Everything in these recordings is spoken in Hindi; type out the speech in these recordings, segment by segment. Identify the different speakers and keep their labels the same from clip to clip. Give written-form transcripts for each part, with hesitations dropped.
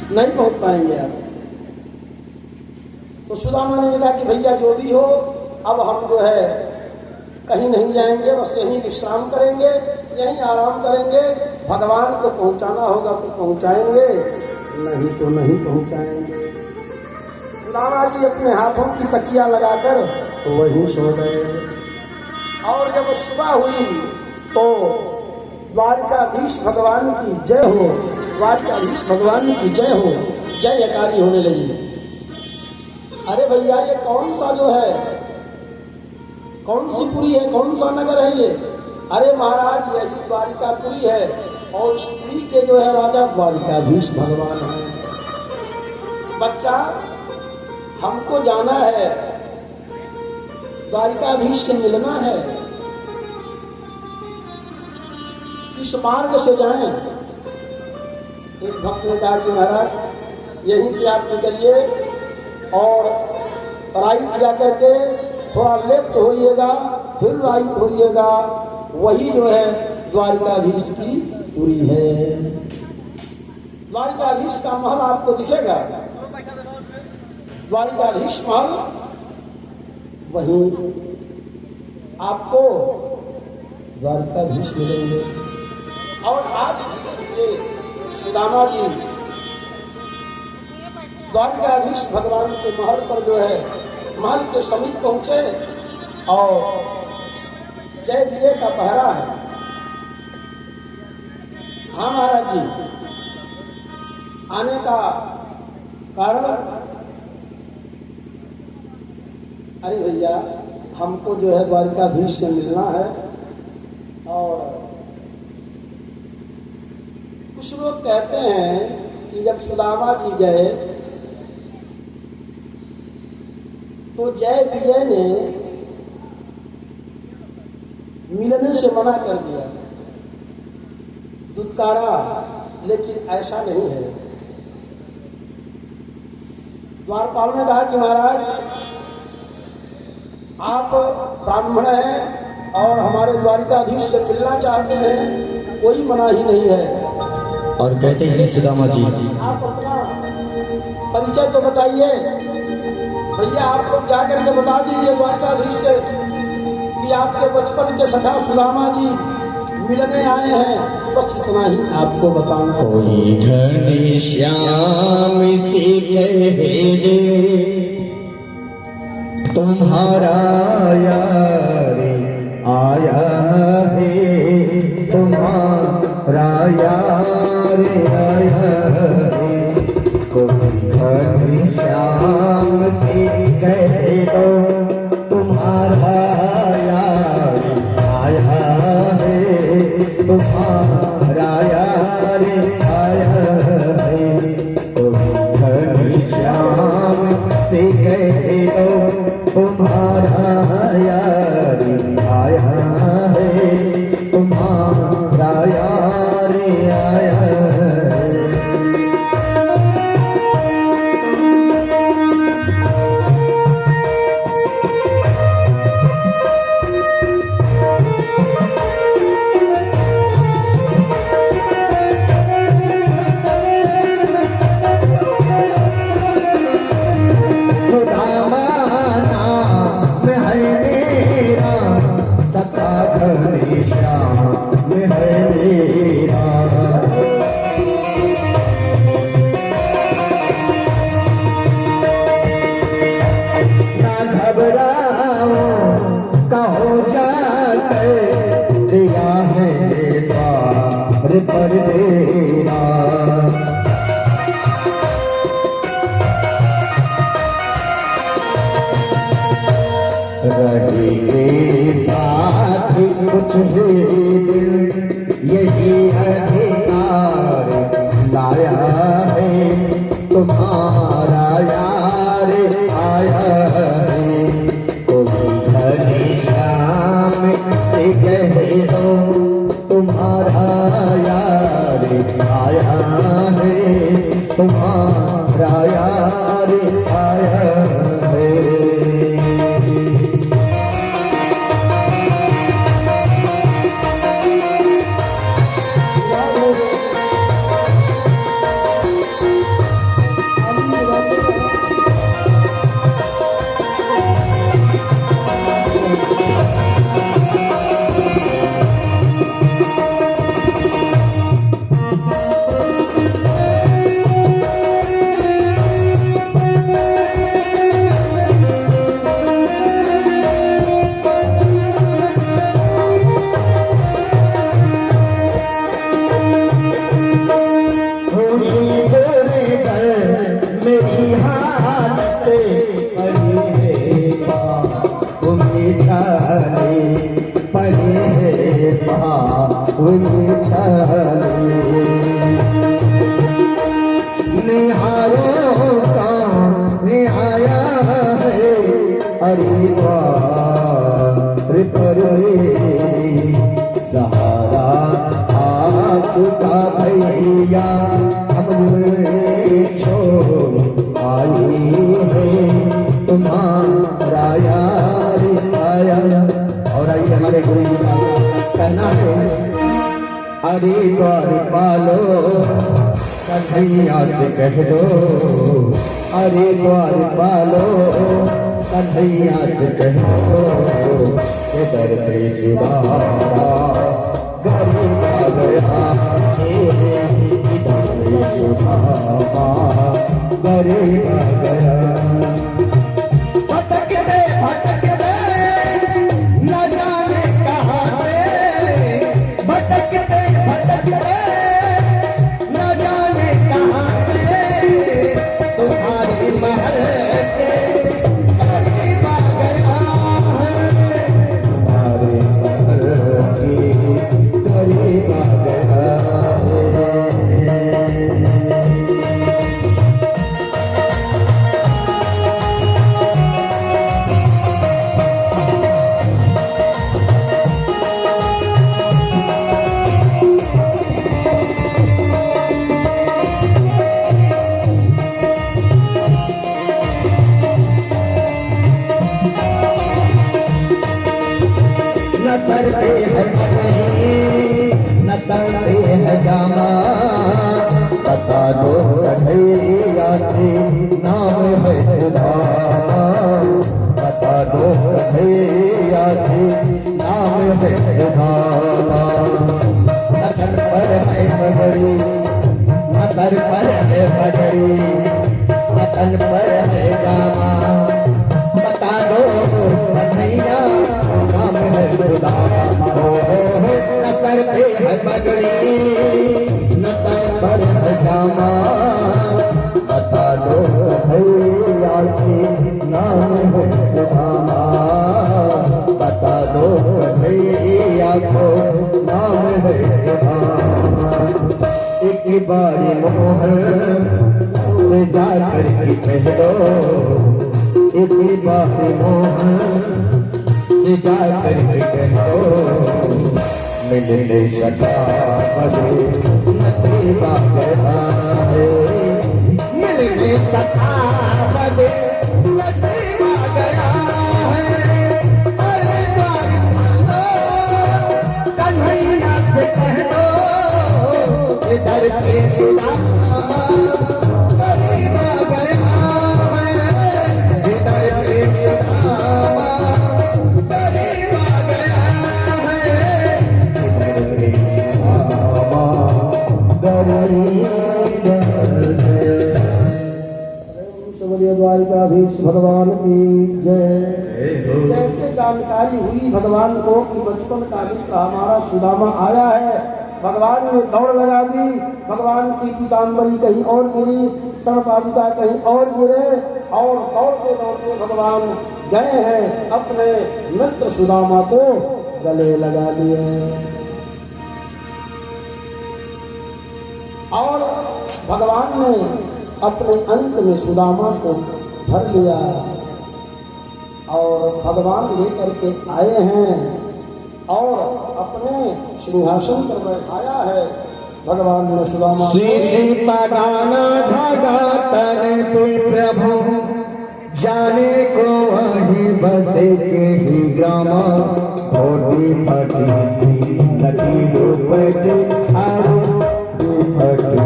Speaker 1: नहीं पहुंच पाएंगे आप। तो सुदामा ने कहा कि भैया जो भी हो, अब हम जो है कहीं नहीं जाएंगे, बस यहीं विश्राम करेंगे, यहीं आराम करेंगे। भगवान को पहुंचाना होगा तो पहुंचाएंगे, नहीं तो नहीं पहुंचाएंगे। सुदामा जी अपने हाथों की तकिया लगाकर तो वहीं सो गए। और जब सुबह हुई तो द्वारकाधीश भगवान की जय हो, द्वारकाधीश भगवान की जय हो, जय जयकारी होने लगी। अरे भैया ये कौन सा जो है, कौन सी पुरी है, कौन सा नगर है ये? अरे महाराज यही द्वारिकापुरी है और इस पुरी के जो है राजा द्वारिकाधीश भगवान है। बच्चा हमको जाना है, द्वारिकाधीश से मिलना है, किस मार्ग से जाएं? एक भक्त ने कहा कि महाराज यहीं से आप निकलिए और राइट जा करके थोड़ा लेफ्ट होइएगा, फिर राइट होइएगा, वही जो है द्वारिकाधीश की पुरी है। द्वारिकाधीश का महल आपको दिखेगा, द्वारिकाधीश महल वहीं आपको द्वारिकाधीश मिलेंगे। और आज सुदामा जी द्वारिकाधीश भगवान के महल पर जो है महल के समीप पहुंचे और जय विजय का पहरा है। हाँ महाराज जी, आने का कारण? अरे भैया हमको जो है द्वारिकाधीश से मिलना है। और कुछ लोग कहते हैं कि जब सुदामा जी गए तो जय विजय ने मिलने से मना कर दिया, दुत्कारा, लेकिन ऐसा नहीं है। द्वारपाल ने कहा कि महाराज आप ब्राह्मण हैं और हमारे द्वारिकाधीश से मिलना चाहते हैं, कोई मना ही नहीं है।
Speaker 2: और कहते हैं सुदामा जी,
Speaker 1: आप अपना परिचय तो बताइए भैया, आप लोग जाकर के बता दीजिए द्वारकाधीश से कि आपके बचपन के सखा सुदामा जी मिलने आए हैं, बस इतना ही आपको बताना।
Speaker 2: कोई घनश्याम से कह दे तुम्हारा यार आया है, तुम्हारा यार आया है। कोई घनश्याम से कह दो तुम्हारा यार आया है, तुम्हारा यार आया है। कोई घनश्याम से कह दो तुम्हारा यार आया है, तुम्हारा यार आया है। पर देना रहेंगे साथ कुछ भी दिन, यही अधिकार लाया है, तुम्हारा यार आया है। कोई घनश्याम से कह दो तुम्हारा यार आया है, तुम्हारा यार आया है। छोड़ आई है तुम्हारा यार आया। और आइए हमारे गुरु जी का कहना है, अरे द्वार पालो कन्हैया से कह दो, अरे द्वार पालो कन्हैया से कह दो, के दर पे सुधारा गरीब आ गया, इधर पे सुधारा गरीब आ गया। भटक दे न जाने कहाँ से, भटक दे न जाने कहाँ से, तुम्हारी महल के करीब आ गया है, तुम्हारी महल के करीब आ गया है। न सर पे है पगड़ी न तन पे है जामा, बता दो कन्हैया से नाम है सुदामा, बता दो कन्हैया से नाम है सुदामा। न तन पर है पगड़ी न सर पर है पगड़ी न तन पर है जामा, बता दो कन्हैया नाम है सुदामा। न सर पे है पगड़ी न तन पर है जामा, बता दो भैया से नाम है सुदामा, बता दो भैया को नाम है सुदामा। एक बारी मोहन से जाकर के कह दो, एक बारी मोहन से जाकर के कह दो, मिलने सका मधु नसीबा गया है, मिलने सका मधु नसीबा गया है। अरे द्वार पालो कन्हैया से कह दो, इधर पे सुदामा करीब आ गया है, इधर पे सुदामा करीब आ गया है, इधर पे सुदामा करीब आ गया।
Speaker 1: द्वारिकाधीश भगवान की जय। जैसे जानकारी हुई भगवान को कि बचपन का मित्र हमारा सुदामा आया है, भगवान ने दौड़ लगा दी। भगवान की पीताम्बरी कहीं और गिरी, सर्वपादिका कहीं और गिरे, और दौड़ते दौड़ते भगवान गए हैं अपने मित्र सुदामा को गले लगा लिए। और भगवान ने अपने अंक में सुदामा को भर लिया और भगवान लेकर के आए हैं और अपने सिंहासन पर बैठाया है। भगवान ने सुदामा
Speaker 2: पगाना धागा तन पे प्रभु, जाने को वही बसे के ही ग्रामा, छोटी फटी लकी दुपट्टी आरो दुपट्टी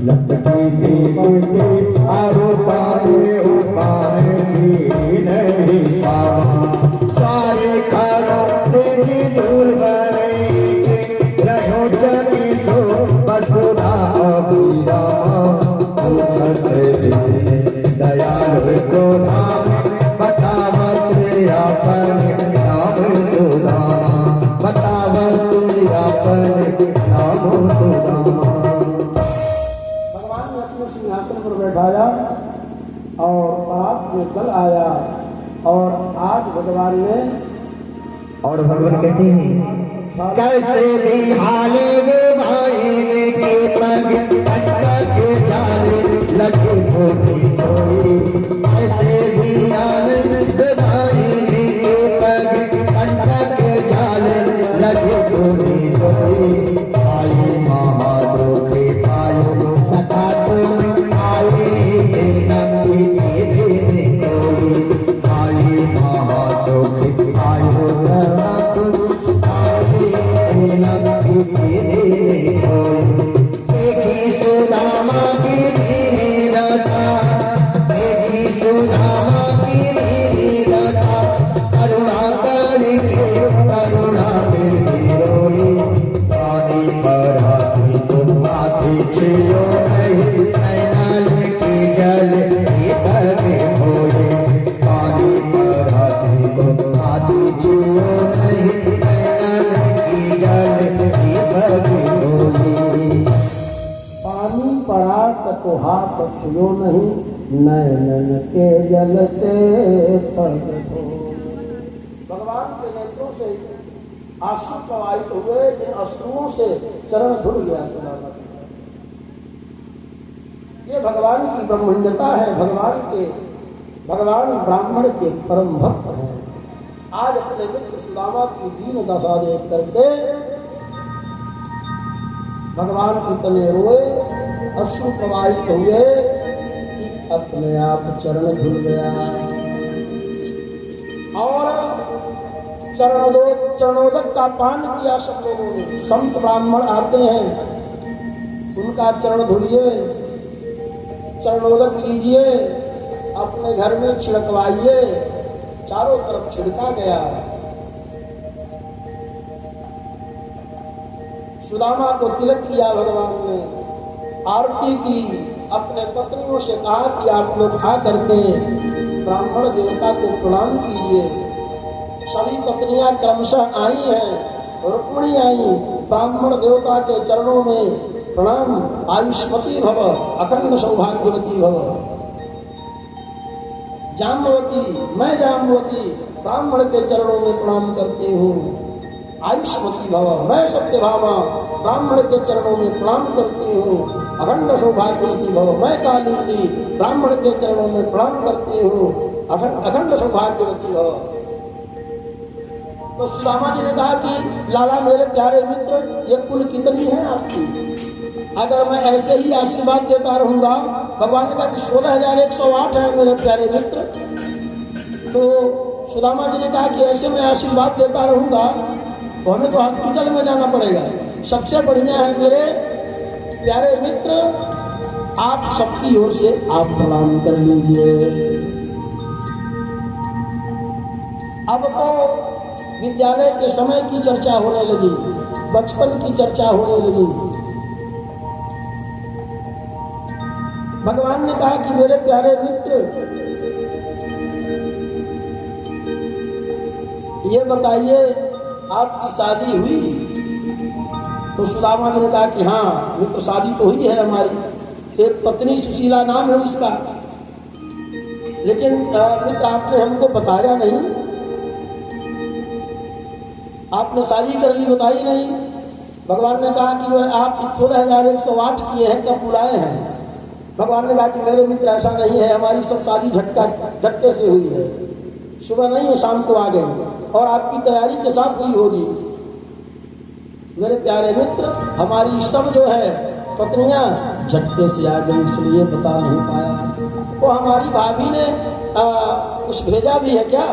Speaker 2: लटकी दुपट्टी आरो पाए उपाए भी नहीं पावा, सारे खालो तेरी दूर बने रहो जगी तो बसुरा अबुरामा, पूछत दयाल को नाम बतावत अपन नाम सुदामा, बतावत अपन नाम सुदामा।
Speaker 1: भगवान ने अपने सिंहासन पर बैठाया और बारात में कल आया और आज भगवान ने,
Speaker 2: और भगवान कहते हैं कैसे भी हाले वे भाई ने के पग अटक जाने लगे धोती धोई, कैसे भी हाले वे भाई ने के पग अटक जाने लगे धोती धोई, आई महादो के पायो सखा नहीं नैनल की जल दीपक होए पानी पर हाथी को हाथी छुओ नहीं नैनल की जल दीपक होए
Speaker 1: पानी पड़ा तो हाथ छुओ नहीं नैनन के जल से पग धो। भगवान के नेत्रों से आंसू प्रवाहित हुए, जिन अश्रुओं से चरण धुल गया सुदामा। ये भगवान की ब्रह्मण्यता है। भगवान ब्राह्मण के परम भक्त हैं। आज अपने मित्र सुदामा की दीन दशा देख करके भगवान इतने रोए, अश्रु प्रवाहित हुए कि अपने आप चरण धुल गया। और चरणोदक का पान किया सब लोगों ने। संत ब्राह्मण आते हैं, उनका चरण धुलिए, चरणोदक लीजिए, अपने घर में छिड़कवाइए। चारों तरफ छिड़का गया। सुदामा को तिलक किया भगवान ने, आरती की, अपने पत्नियों से कहा कि आप लोग आ करके ब्राह्मण देवता को प्रणाम कीजिए। सभी पत्नियां क्रमशः आई हैं, रुक्मिणी आई, ब्राह्मण देवता के चरणों में प्रणाम। आयुष्मती भव, अखंड सौभाग्यवती भव। जाम्बवती, मैं जाम्बवती ब्राह्मण के चरणों में प्रणाम करती हूँ। आयुष्मती भव, मैं सत्यभामा ब्राह्मण के चरणों में प्रणाम करती हूँ। अखंड सौभाग्यवती भव, मैं कालिंदी ब्राह्मण के चरणों में प्रणाम करती हूँ। अखंड सौभाग्यवती भव। तो सुदामा जी ने कहा कि लाला मेरे प्यारे मित्र, ये कुल कितनी है आपकी? अगर मैं ऐसे ही आशीर्वाद देता रहूंगा, भगवान ने कहा कि 16,108 है मेरे प्यारे मित्र। तो सुदामा जी ने कहा कि ऐसे मैं आशीर्वाद देता रहूंगा तो हमें तो हॉस्पिटल में जाना पड़ेगा। सबसे बढ़िया है मेरे प्यारे मित्र, आप सबकी ओर से आप प्रणाम कर लीजिए। अब तो विद्यालय के समय की चर्चा होने लगी, बचपन की चर्चा होने लगी। भगवान ने कहा कि मेरे प्यारे मित्र, ये बताइए आपकी शादी हुई? तो सुदामा जी ने कहा कि हाँ मित्र, शादी तो हुई है हमारी, एक पत्नी सुशीला नाम है उसका। लेकिन मित्र आपने हमको बताया नहीं, आपने शादी कर ली बताई नहीं। भगवान ने कहा कि जो है आप 16,108 किए हैं, कब बुलाए हैं? भगवान ने कहा कि मेरे मित्र ऐसा नहीं है, हमारी सब शादी झटके से हुई है। सुबह नहीं है, शाम को आ गई और आपकी तैयारी के साथ हुई होगी। मेरे प्यारे मित्र, हमारी सब जो है पत्नियां झटके से आ गई, इसलिए बता नहीं पाया। तो हमारी भाभी ने कुछ भेजा भी है क्या?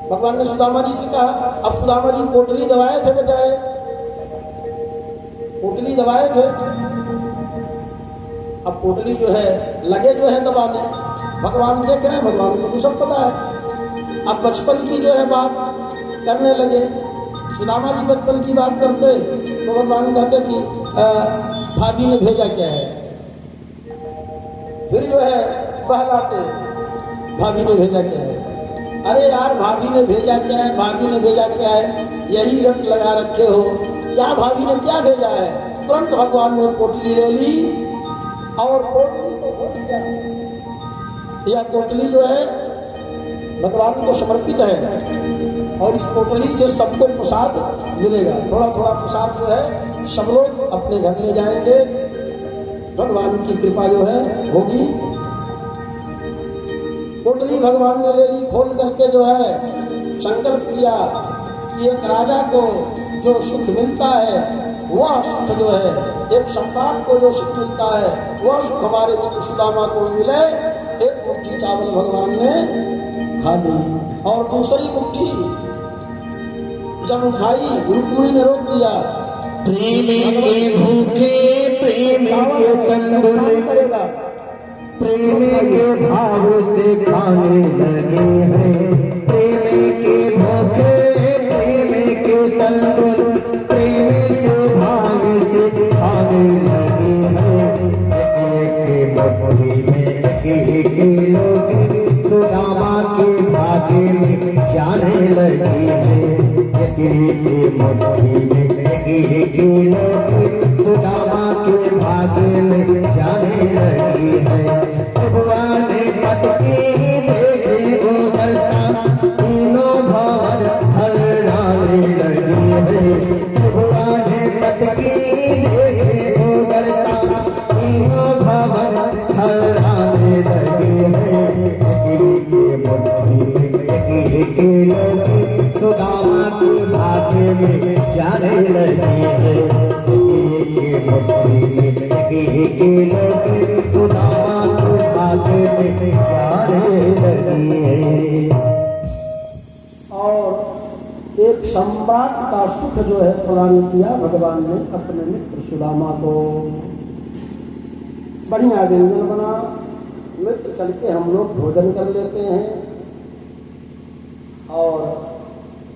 Speaker 1: भगवान ने सुदामा जी से कहा। अब सुदामा जी पोटली दबाए थे, बजाय पोटली दबाए थे। अब पोटली जो है लगे जो है दबाने, भगवान देख रहे हैं, भगवान को तो सब पता है। अब बचपन की जो है बात करने लगे। सुदामा जी बचपन की बात करते तो भगवान कहते कि भाभी ने भेजा क्या है। फिर जो है बहलाते, भाभी ने भेजा क्या है। अरे यार भाभी ने भेजा क्या है, भाभी ने भेजा क्या है, यही रट लगा रखे हो। क्या भाभी ने क्या भेजा है? तुरंत भगवान ने पोटली ले ली और पोटली को खोल दिया। यह पोटली जो है भगवान को समर्पित है और इस पोटली से सबको प्रसाद मिलेगा। थोड़ा थोड़ा प्रसाद जो है सब लोग अपने घर ले जाएंगे, भगवान की कृपा जो है होगी। पोटली भगवान ने ले ली, खोल करके जो है संकल्प किया कि एक राजा को जो सुख मिलता है वह सुख जो है, एक सम्राट को जो सुख मिलता है वह सुख हमारे मित्र सुदामा को मिले। एक मुट्ठी चावल भगवान ने खा ली और दूसरी मुट्ठी जब उठाई रुक्मिणी ने रोक दिया।
Speaker 2: प्रेम के भूखे प्रेम के तंदुर प्रेम के भाव से खाने लगे हैं। प्रेम के भूखे प्रेम के तंदुर प्रेम के भाव से खाने लगे के लोग सुदामा के भागे में जाने लगी है। के मुट्ठी में के लोग सुदामा के भागे में जाने लगी है। भगवान पटकी देखे गोदरता तीनों भवन हराने लगी है। भगवान पटकी देखे गोदरता तीनों भवन हराने लगी है। के लोग सुदामा के भागे में जाने लगी है। के लोग सुदामा के भागे में जाने लगी है।
Speaker 1: और एक सम्राट का सुख जो है प्रदान किया भगवान ने अपने मित्र सुदामा को। बढ़िया व्यंजन बना, मित्र चल के हम लोग भोजन कर लेते हैं। और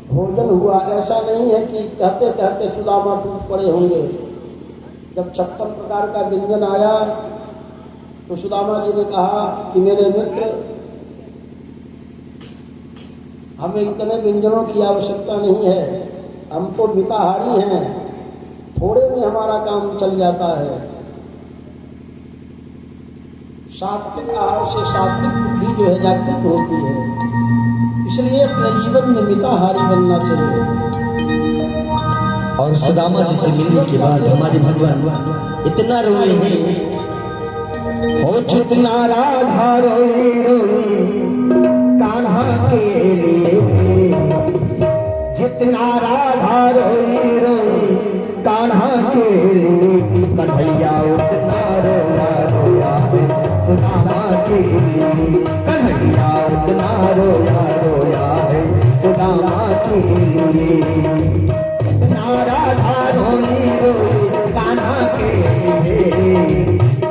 Speaker 1: भोजन हुआ, ऐसा नहीं है कि कहते कहते सुदामा टूट पड़े होंगे। जब 56 प्रकार का व्यंजन आया तो सुदामा जी ने कहा कि मेरे मित्र, हमें इतने व्यंजनों की आवश्यकता नहीं है, हम तो मिताहारी हैं, थोड़े में हमारा काम चल जाता है। सात्विक आहार से सात्विक बुद्धि जो है जागृत होती है, इसलिए अपने जीवन में मिताहारी बनना चाहिए।
Speaker 3: और सुदामा जी से मिलने के बाद हमारे भगवान इतना रोए हैं,
Speaker 2: हो जितना राधा रोई रोई कान्हा के लिए, जितना राधा रोई रोई कान्हा के लिए, कन्हैया उतना रोया रोया है सुदामा के लिए। कन्हैया उतना रोया रोया है सुदामा के लिए। जितना राधा रोई रोई कान्हा के लिए,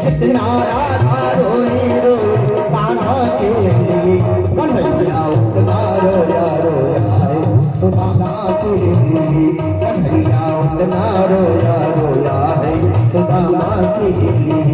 Speaker 2: जितना राधा रोई रोई कान्हा के लिए, कन्हैया उतना रोया रोया है सुदामा के लिए। कन्हैया उतना रोया रोया है सुदामा के लिए।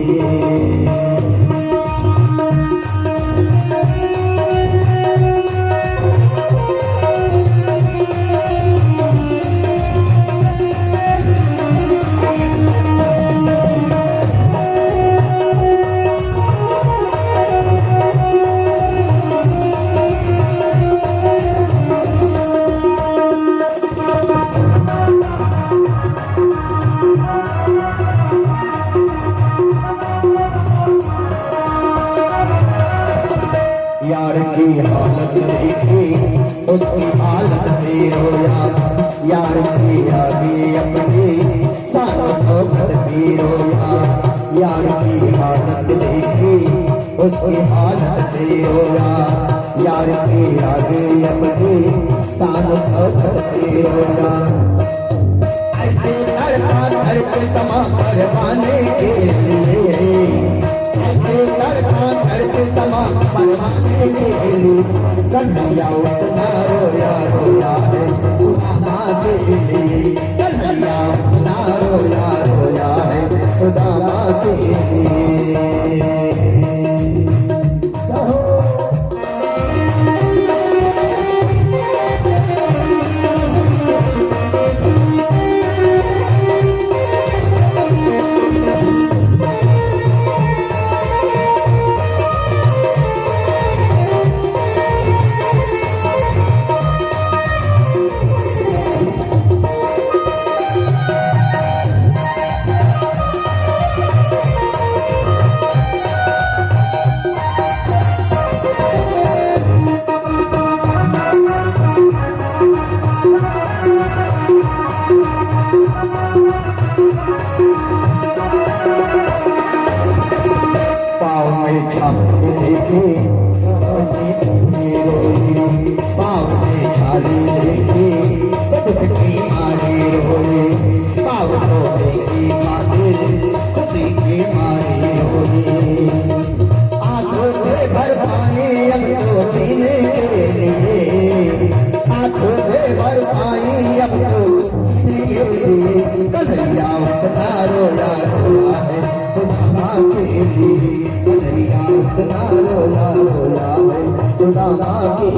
Speaker 2: यार की हालत देखी उसकी हालत में रोया, यार की आगे अपने साथ होकर भी रोया। यार की हालत देखी उसकी हालत में रोया, यार की आगे अपने साथ होकर भी रोया। ऐसे धड़का धड़के समा परवाने के लिए, करके समा परवाने के लिए, कन्हैया उतना रोया रोया है सुदामा के लिए। कन्हैया उतना रोया रोया है सुदामा के लिए। कन्हैया उतना रोया रोया है सुदामा के लिए। कन्हैया उतना सुदामा के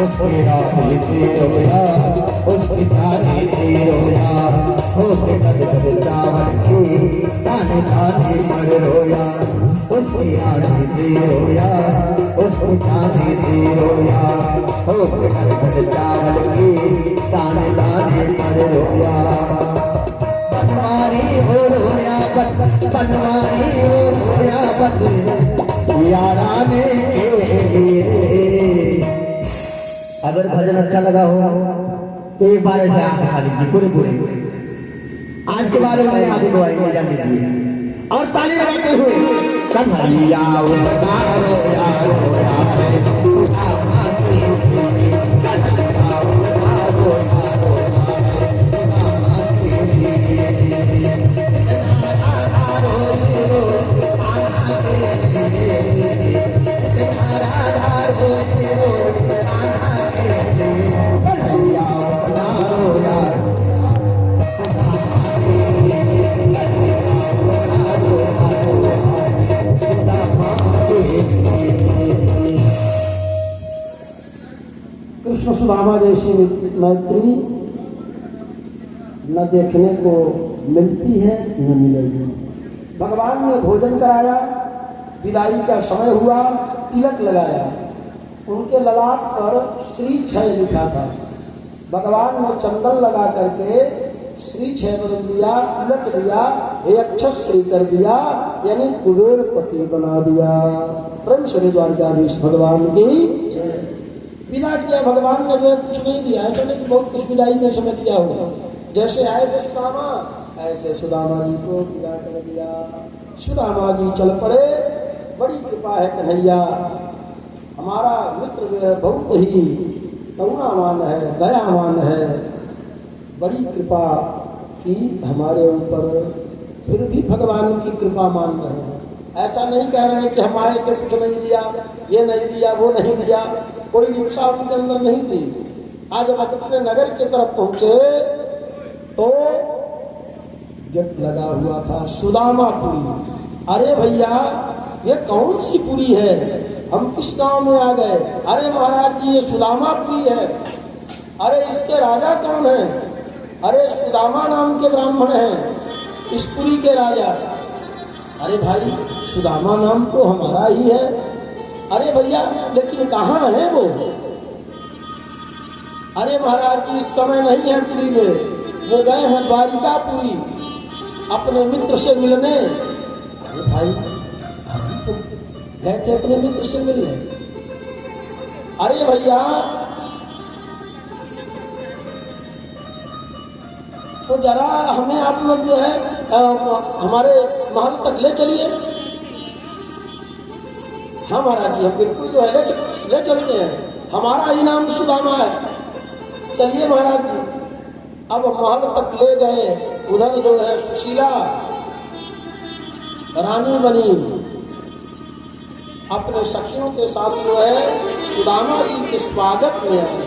Speaker 2: उसकी रानी थी रोया, उसकी जानी थी रोया, उसके गदगद चावल की दाने दाने पर रोया। उसकी रानी थी रोया, उसकी जानी थी रोया, उसके गदगद चावल की दाने दाने पर रोया। बनवारी हो रोया बत, बनवारी हो रोया बत, याराने के लिए। अगर भजन अच्छा लगा हो तो एक बार ऐसे आंख खा लीजिए पूरे पूरे। आज के बारे में आगे दुआई ले जान लीजिए और ताली लगाते हुए कन्हैया रोया रोया रोया
Speaker 1: कृष्ण सुदामा जैसी मैत्री न देखने को मिलती है न मिलेगी। भगवान ने भोजन कराया, विदाई का समय हुआ, तिलक लगाया, उनके ललाट पर श्री क्षय लिखा था। भगवान ने चंदन लगा करके श्री क्षय बदल दिया, तिलक दिया, एक अक्षश्री कर दिया, यानी कुबेरपति बना दिया। प्रेम श्री द्वारकाधीश भगवान की विदा किया। भगवान ने जो कुछ नहीं दिया, ऐसा नहीं बहुत कुछ विदाई में समय दिया होगा। जैसे आए थे सुदामा, ऐसे सुदामा जी को विदा कर दिया। सुदामा जी चल पड़े। बड़ी कृपा है कन्हैया, हमारा मित्र जो है बहुत ही करुणावान है, दयावान है। बड़ी कृपा की हमारे ऊपर, फिर भी भगवान की कृपा मान रहे हैं। ऐसा नहीं कह रहे हैं कि हम आए थे कुछ नहीं दिया, ये नहीं दिया, वो नहीं दिया। कोई रिक्शा उनके अंदर नहीं थी। आज जब अपने नगर की तरफ पहुंचे तो गेट लगा हुआ था सुदामापुरी। अरे भैया ये कौन सी पुरी है, हम किस गांव में आ गए? अरे महाराज जी ये सुदामापुरी है। अरे इसके राजा कौन है? अरे सुदामा नाम के ब्राह्मण हैं इस पुरी के राजा। अरे भाई सुदामा नाम तो हमारा ही है। अरे भैया लेकिन कहाँ है वो? अरे महाराज जी इस समय नहीं है पुरी में, वो गए हैं द्वारिकापुरी अपने मित्र से मिलने। अरे भाई हम तो गए थे अपने मित्र से मिलने। अरे भैया तो जरा हमें आप लोग जो है हमारे महल तक ले चलिए। हाँ महाराज जी हम बिल्कुल जो है ले चलते हैं, हमारा ही नाम सुदामा है। चलिए महाराज जी। अब महल तक ले गए। उधर जो है सुशीला रानी बनी अपने सखियों के साथ जो है सुदामा जी के स्वागत में आई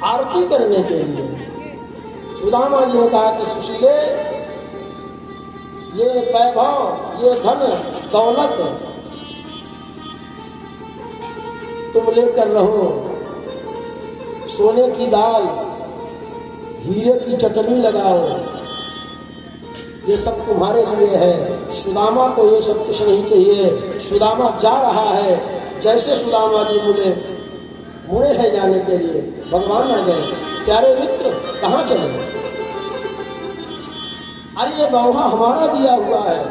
Speaker 1: आरती करने के लिए। सुदामा जी ने कहा कि सुशीले ये वैभव, ये धन दौलत तुम लेकर रहो, सोने की दाल, हीरे की चटनी लगाओ, ये सब तुम्हारे लिए है। सुदामा को ये सब कुछ नहीं चाहिए। सुदामा जा रहा है। जैसे सुदामा जी मुड़े हैं जाने के लिए, भगवान आ गए। प्यारे मित्र कहाँ चले? अरे ये वैभव हमारा दिया हुआ है,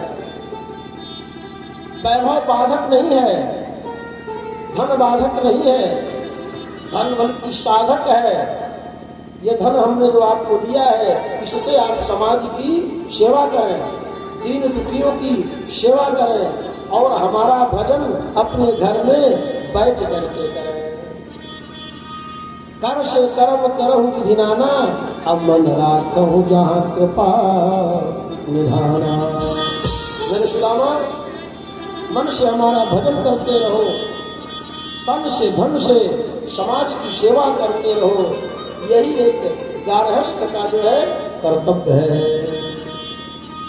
Speaker 1: वैभव बाधक नहीं है, धन बाधक नहीं है, धन बल्कि साधक है। ये धन हमने जो आपको दिया है, इससे आप समाज की सेवा करें, दीन दुखियों की सेवा करें और हमारा भजन अपने घर में बैठ करके करें। कर से कर्म करहु विधि नाना, अब मन राखहु जहाँ कृपा निधाना। मेरे सुदामा, मन से हमारा भजन करते रहो, तन से धन से समाज की सेवा करते रहो। यही एक गारहस्थ का जो है कर्तव्य है।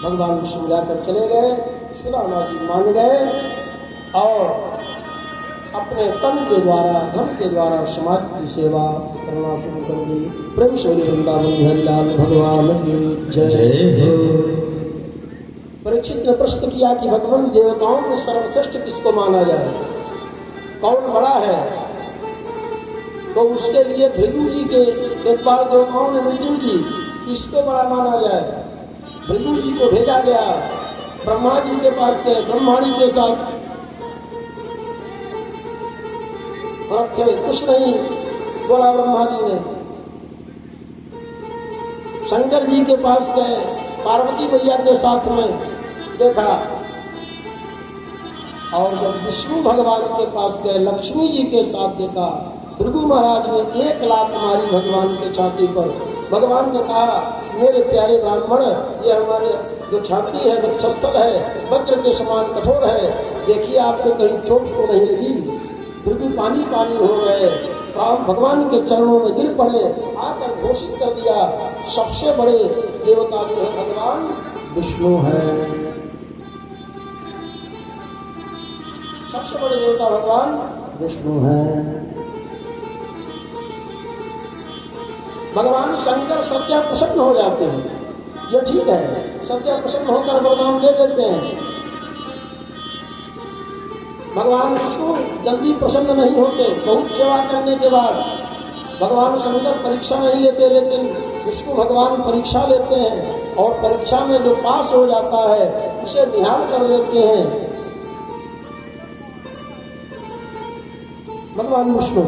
Speaker 1: भगवान समझा कर चले गए, सुदामा जी मान गए और अपने तन के द्वारा धन के द्वारा समाज की सेवा करना शुरू कर दी। प्रेम से वृंदावन बिहारी लाल भगवान की जय हो। परीक्षित ने प्रश्न किया कि भगवान देवताओं में सर्वश्रेष्ठ किसको माना जाए, कौन बड़ा है? तो उसके लिए भृगु जी के एक बार देवताओं ने मीटिंग की, किसको बड़ा माना जाए। भृगु जी को भेजा गया, ब्रह्मा जी के पास गए, ब्रह्माणी के साथ रखे, कुछ नहीं बोला ब्रह्मा जी ने। शंकर जी के पास गए, पार्वती मैया के साथ में देखा, और जब विष्णु भगवान के पास गए, लक्ष्मी जी के साथ देखा। भृगु महाराज ने 1 लात मारी भगवान के छाती पर। भगवान ने कहा, मेरे प्यारे ब्राह्मण, ये हमारे जो छाती है वक्षस्थल है, वज्र के समान कठोर है, देखिए आपको कहीं चोट तो नहीं लगी। भृगु पानी पानी हो गए, भगवान के चरणों में गिर पड़े, आकर घोषित कर दिया, सबसे बड़े देवता जो है भगवान विष्णु है, सबसे बड़े देवता भगवान विष्णु है। भगवान शंकर सत्या प्रसन्न हो जाते हैं, ये ठीक है, सत्या प्रसन्न होकर वरदान ले लेते हैं। भगवान विष्णु जल्दी प्रसन्न नहीं होते, बहुत सेवा करने के बाद भगवान शंकर परीक्षा नहीं लेते, लेकिन विष्णु भगवान परीक्षा लेते हैं और परीक्षा में जो पास हो जाता है उसे निहाल कर लेते हैं भगवान विष्णु।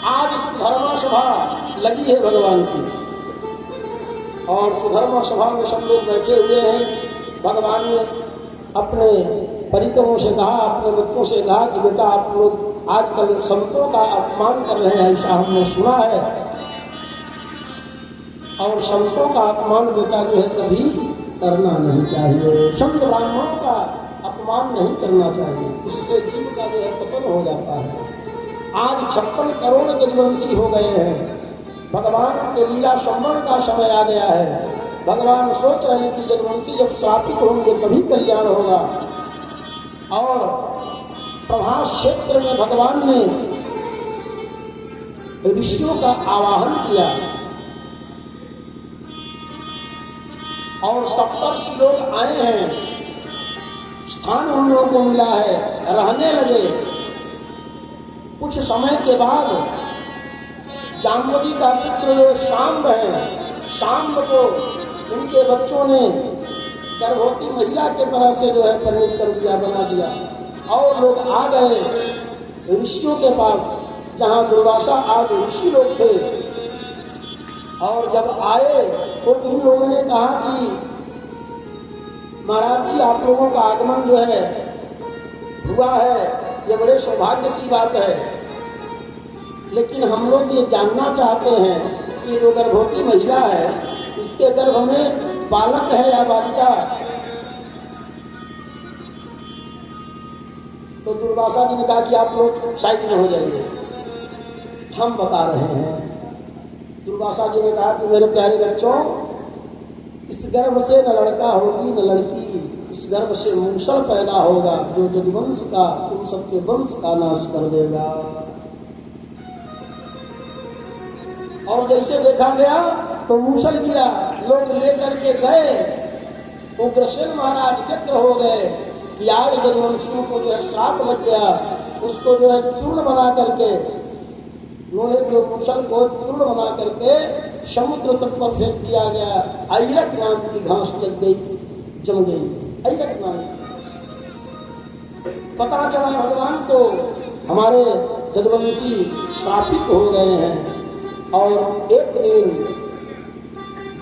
Speaker 1: आज सुधर्मा सभा लगी है भगवान की, और सुधर्मा सभा में सब लोग बैठे हुए हैं। भगवान ने अपने परिकरों से कहा, अपने बच्चों से कहा कि बेटा आप लोग आजकल संतों का अपमान कर रहे हैं, ऐसा हमने सुना है, और संतों का अपमान बेटा जो है कभी करना नहीं चाहिए, संत ब्राह्मणों का अपमान नहीं करना चाहिए, इससे जीव का जो है पतन हो जाता है। आज 56 करोड़ जगवंशी हो गए हैं, भगवान के लीला संवरण का समय आ गया है। भगवान सोच रहे हैं कि जगवंशी जब श्रापित होंगे तभी कल्याण होगा, और प्रभास क्षेत्र में भगवान ने ऋषियों का आवाहन किया और 70 लोग आए हैं, स्थान उन लोगों को मिला है, रहने लगे। कुछ समय के बाद जाम्बवी का पुत्र जो शाम्ब है, शाम्ब को उनके बच्चों ने गर्भवती महिला के तरह से जो है परिणित कर दिया, बना दिया, और लोग आ गए ऋषियों के पास, जहाँ दुर्वासा आदि ऋषि लोग थे। और जब आए तो इन लोगों ने कहा कि महाराज जी, आप लोगों का आगमन जो है हुआ है, ये बड़े सौभाग्य की बात है, लेकिन हम लोग ये जानना चाहते हैं कि जो गर्भवती महिला है, इसके गर्भ में बालक है या बालिका। तो दुर्वासा जी ने कहा कि आप लोग साइड में हो जाइए, हम बता रहे हैं। दुर्वासा जी ने कहा कि मेरे प्यारे बच्चों, इस गर्भ से न लड़का होगी न लड़की, इस गर्भ से मूसल पैदा होगा जो जदवंश का, तुम सबके वंश का नाश कर देगा। और जैसे देखा गया तो मूसल गिरा, लोग लेकर के गए, उग्रसेन महाराज व्यग्र हो गए कि आज जदवंशियों को जो है श्राप लग गया, उसको जो है चूर्ण बना करके लोहे के कुशल को चूर्ण बना करके समुद्र तट पर फेंक दिया गया। ऐरक नाम की घास जम गई, ऐरक नाम की। पता चला भगवान को हमारे जदवंशी शापित हो गए हैं। और एक दिन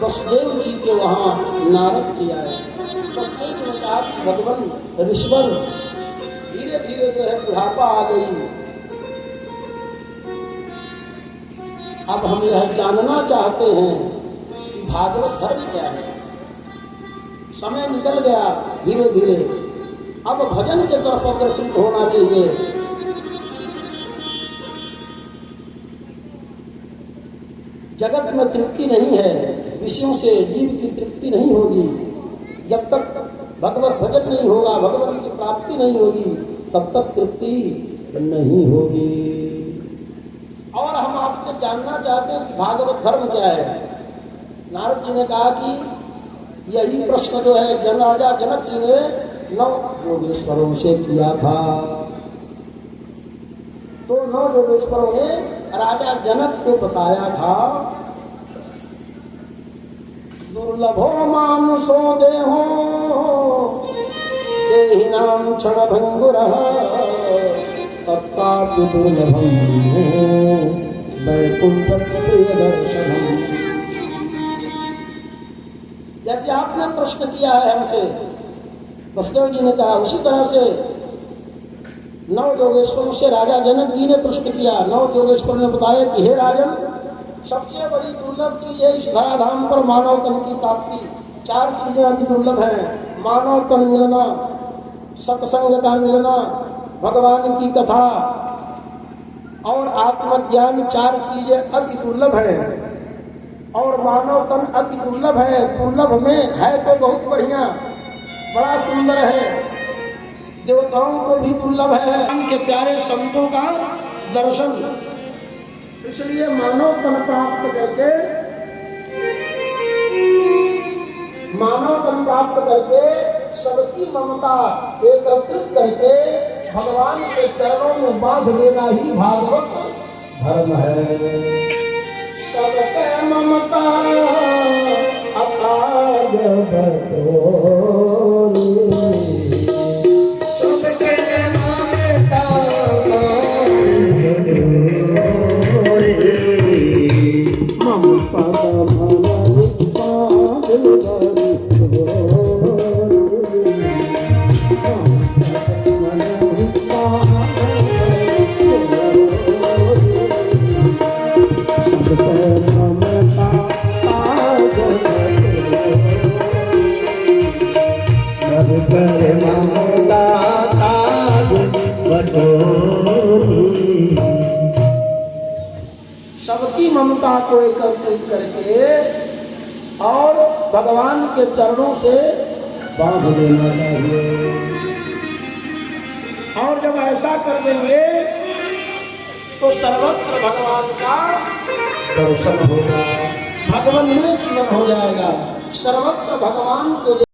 Speaker 1: वसुदेव जी के वहाँ नारद जी आए। वसुदेव जी ने कहा कि भगवान ऋषभ धीरे धीरे जो है बुढ़ापा आ गई, अब हम यह जानना चाहते हैं कि भागवत धर्म क्या है। समय निकल गया धीरे धीरे, अब भजन के तरफ अग्रसर होना चाहिए। जगत में तृप्ति नहीं है, विषयों से जीव की तृप्ति नहीं होगी। जब तक भगवत भजन नहीं होगा, भगवान की प्राप्ति नहीं होगी, तब तक तृप्ति नहीं होगी। और हम आपसे जानना चाहते हैं कि भागवत धर्म क्या है। नारद जी ने कहा कि यही प्रश्न जो है राजा जनक जी ने 9 योगेश्वरों से किया था। तो 9 योगेश्वरों ने राजा जनक को बताया था। दुर्लभो मानुषो देहो देहिनां क्षणभंगुरः तत्कापि दुर्लभं वैकुंठ प्रियदर्शनम्। जैसे आपने प्रश्न किया है हमसे, वसुदेव जी ने कहा, उसी तरह से 9 योगेश्वरों से राजा जनक जी ने प्रश्न किया। 9 योगेश्वर ने बताया कि हे राजन, सबसे बड़ी दुर्लभ चीज है इस धराधाम पर मानव तन की प्राप्ति। 4 चीजें अति दुर्लभ हैं। मानव तन मिलना, सत्संग का मिलना, भगवान की कथा और आत्मज्ञान, 4 चीजें अति दुर्लभ है। और मानव तन अति दुर्लभ है। दुर्लभ में है तो बहुत बढ़िया, बड़ा सुंदर है, देवताओं को भी दुर्लभ है। उनके प्यारे संतों का दर्शन, इसलिए मानव तन प्राप्त करके, मानव तन प्राप्त करके सबकी ममता एकत्रित करके भगवान के चरणों में बांध देना ही भागवत धर्म है। सबके ममता अपार बटोरी, सबके ममता सबकी ममता को एकत्रित करके और भगवान के चरणों से बांध देना चाहिए। और जब ऐसा कर देंगे तो सर्वत्र भगवान का दर्शन होगा, भगवान में जीवन हो जाएगा। सर्वत्र भगवान को